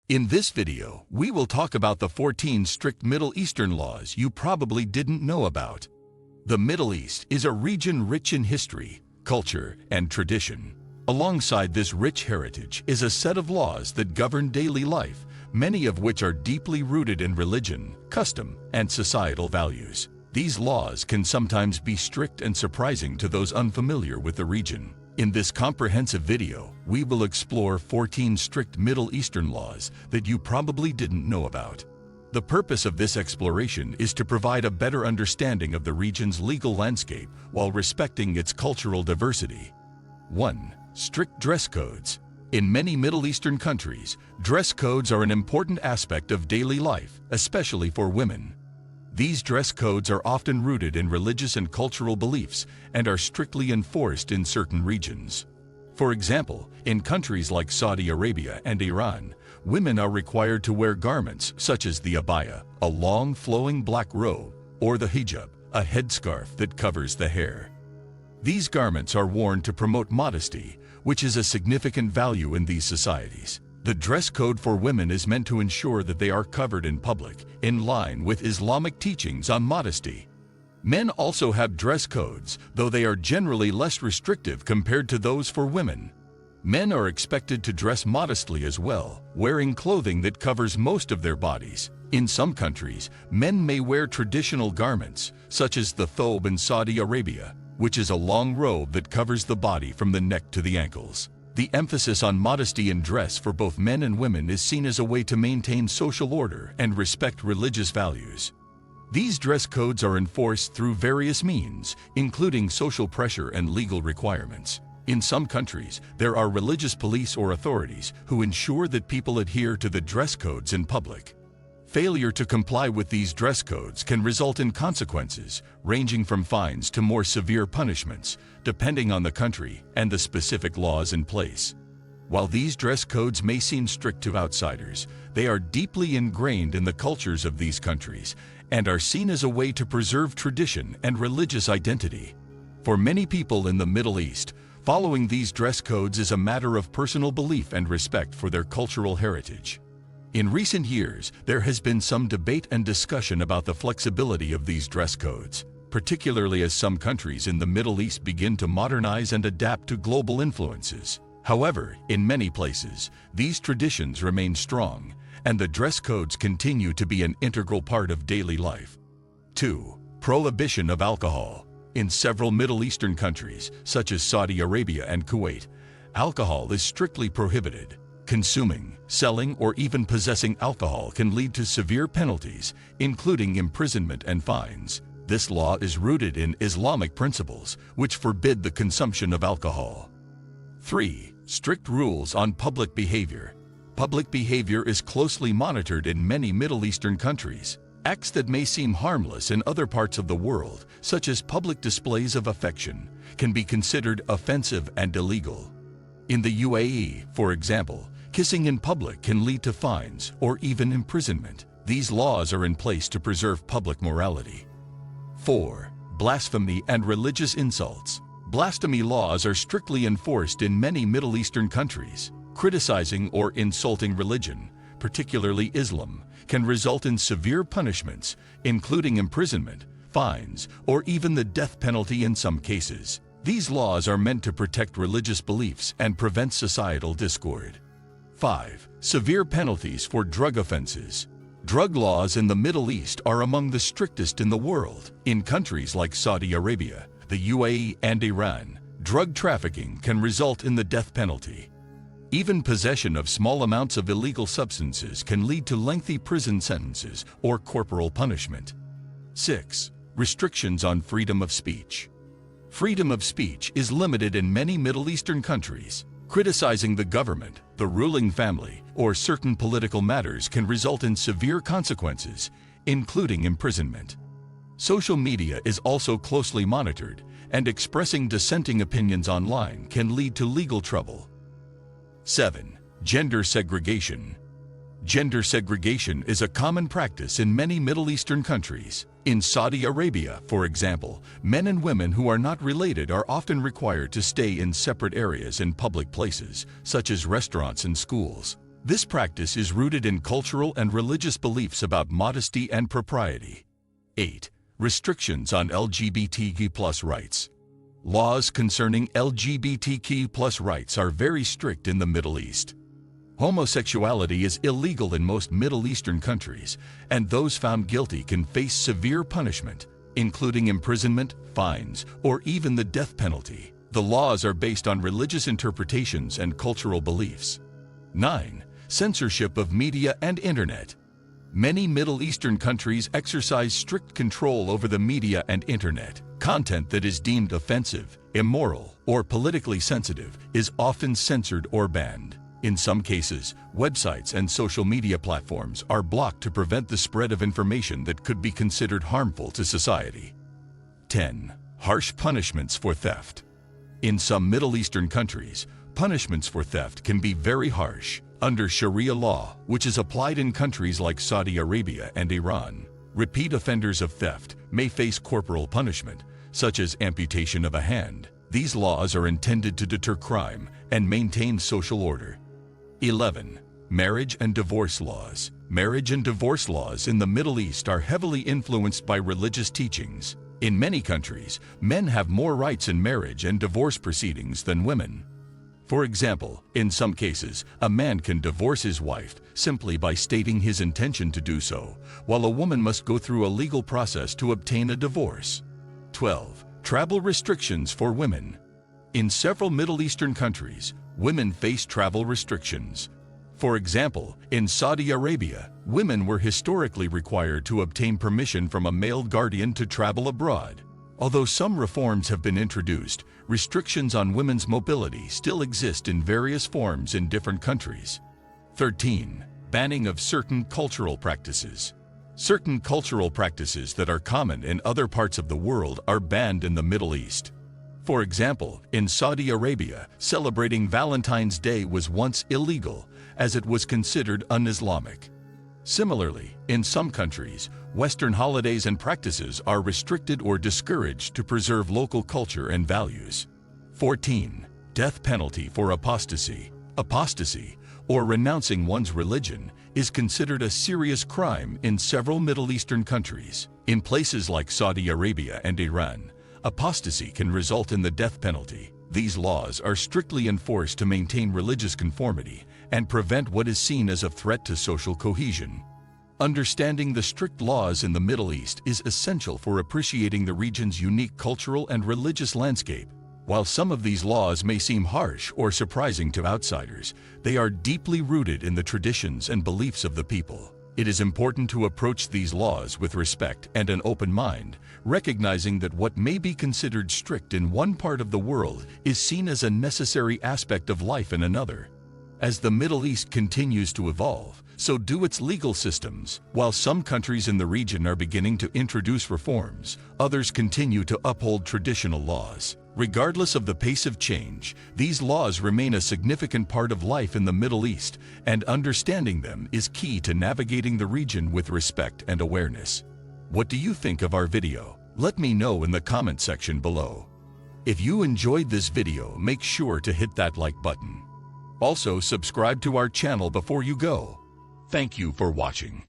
In this video, we will talk about the 14 strict Middle Eastern laws you probably didn't know about. The Middle East is a region rich in history, culture, and tradition. Alongside this rich heritage is a set of laws that govern daily life, many of which are deeply rooted in religion, custom, and societal values. These laws can sometimes be strict and surprising to those unfamiliar with the region. In this comprehensive video, we will explore 14 strict Middle Eastern laws that you probably didn't know about. The purpose of this exploration is to provide a better understanding of the region's legal landscape while respecting its cultural diversity. 1. Strict dress codes. In many Middle Eastern countries, dress codes are an important aspect of daily life, especially for women. These dress codes are often rooted in religious and cultural beliefs and are strictly enforced in certain regions. For example, in countries like Saudi Arabia and Iran, women are required to wear garments such as the abaya, a long flowing black robe, or the hijab, a headscarf that covers the hair. These garments are worn to promote modesty, which is a significant value in these societies. The dress code for women is meant to ensure that they are covered in public, in line with Islamic teachings on modesty. Men also have dress codes, though they are generally less restrictive compared to those for women. Men are expected to dress modestly as well, wearing clothing that covers most of their bodies. In some countries, men may wear traditional garments, such as the thobe in Saudi Arabia, which is a long robe that covers the body from the neck to the ankles. The emphasis on modesty in dress for both men and women is seen as a way to maintain social order and respect religious values. These dress codes are enforced through various means, including social pressure and legal requirements. In some countries, there are religious police or authorities who ensure that people adhere to the dress codes in public. Failure to comply with these dress codes can result in consequences, ranging from fines to more severe punishments, depending on the country and the specific laws in place. While these dress codes may seem strict to outsiders, they are deeply ingrained in the cultures of these countries and are seen as a way to preserve tradition and religious identity. For many people in the Middle East, following these dress codes is a matter of personal belief and respect for their cultural heritage. In recent years, there has been some debate and discussion about the flexibility of these dress codes, particularly as some countries in the Middle East begin to modernize and adapt to global influences. However, in many places, these traditions remain strong, and the dress codes continue to be an integral part of daily life. 2. Prohibition of alcohol. In several Middle Eastern countries, such as Saudi Arabia and Kuwait, alcohol is strictly prohibited. Consuming, selling, or even possessing alcohol can lead to severe penalties, including imprisonment and fines. This law is rooted in Islamic principles, which forbid the consumption of alcohol. 3. Strict rules on public behavior. Public behavior is closely monitored in many Middle Eastern countries. Acts that may seem harmless in other parts of the world, such as public displays of affection, can be considered offensive and illegal. In the UAE, for example, kissing in public can lead to fines or even imprisonment. These laws are in place to preserve public morality. 4. Blasphemy and religious insults. Blasphemy laws are strictly enforced in many Middle Eastern countries. Criticizing or insulting religion, particularly Islam, can result in severe punishments, including imprisonment, fines, or even the death penalty in some cases. These laws are meant to protect religious beliefs and prevent societal discord. 5. Severe penalties for drug offenses. Drug laws in the Middle East are among the strictest in the world. In countries like Saudi Arabia, the UAE, and Iran, drug trafficking can result in the death penalty. Even possession of small amounts of illegal substances can lead to lengthy prison sentences or corporal punishment. 6. Restrictions on freedom of speech. Freedom of speech is limited in many Middle Eastern countries. Criticizing the government, the ruling family, or certain political matters can result in severe consequences, including imprisonment. Social media is also closely monitored, and expressing dissenting opinions online can lead to legal trouble. 7. Gender segregation. Gender segregation is a common practice in many Middle Eastern countries. In Saudi Arabia, for example, men and women who are not related are often required to stay in separate areas in public places, such as restaurants and schools. This practice is rooted in cultural and religious beliefs about modesty and propriety. 8. Restrictions on LGBTQ+ rights. Laws concerning LGBTQ+ rights are very strict in the Middle East. Homosexuality is illegal in most Middle Eastern countries, and those found guilty can face severe punishment, including imprisonment, fines, or even the death penalty. The laws are based on religious interpretations and cultural beliefs. 9. Censorship of media and internet. Many Middle Eastern countries exercise strict control over the media and internet. Content that is deemed offensive, immoral, or politically sensitive is often censored or banned. In some cases, websites and social media platforms are blocked to prevent the spread of information that could be considered harmful to society. 10. Harsh punishments for theft. In some Middle Eastern countries, punishments for theft can be very harsh. Under Sharia law, which is applied in countries like Saudi Arabia and Iran, repeat offenders of theft may face corporal punishment, such as amputation of a hand. These laws are intended to deter crime and maintain social order. 11. Marriage and divorce laws. Marriage and divorce laws in the Middle East are heavily influenced by religious teachings. In many countries, men have more rights in marriage and divorce proceedings than women. For example, in some cases, a man can divorce his wife simply by stating his intention to do so, while a woman must go through a legal process to obtain a divorce. 12. Travel restrictions for women. In several Middle Eastern countries, women face travel restrictions. For example, in Saudi Arabia, women were historically required to obtain permission from a male guardian to travel abroad. Although some reforms have been introduced, restrictions on women's mobility still exist in various forms in different countries. 13. Banning of certain cultural practices. Certain cultural practices that are common in other parts of the world are banned in the Middle East. For example, in Saudi Arabia, celebrating Valentine's Day was once illegal, as it was considered un-Islamic. Similarly, in some countries, Western holidays and practices are restricted or discouraged to preserve local culture and values. 14. Death penalty for apostasy. Apostasy, or renouncing one's religion, is considered a serious crime in several Middle Eastern countries. In places like Saudi Arabia and Iran, apostasy can result in the death penalty. These laws are strictly enforced to maintain religious conformity and prevent what is seen as a threat to social cohesion. Understanding the strict laws in the Middle East is essential for appreciating the region's unique cultural and religious landscape. While some of these laws may seem harsh or surprising to outsiders, they are deeply rooted in the traditions and beliefs of the people. It is important to approach these laws with respect and an open mind, recognizing that what may be considered strict in one part of the world is seen as a necessary aspect of life in another. As the Middle East continues to evolve, so do its legal systems. While some countries in the region are beginning to introduce reforms, others continue to uphold traditional laws. Regardless of the pace of change, these laws remain a significant part of life in the Middle East, and understanding them is key to navigating the region with respect and awareness. What do you think of our video? Let me know in the comment section below. If you enjoyed this video, make sure to hit that like button. Also, subscribe to our channel before you go. Thank you for watching.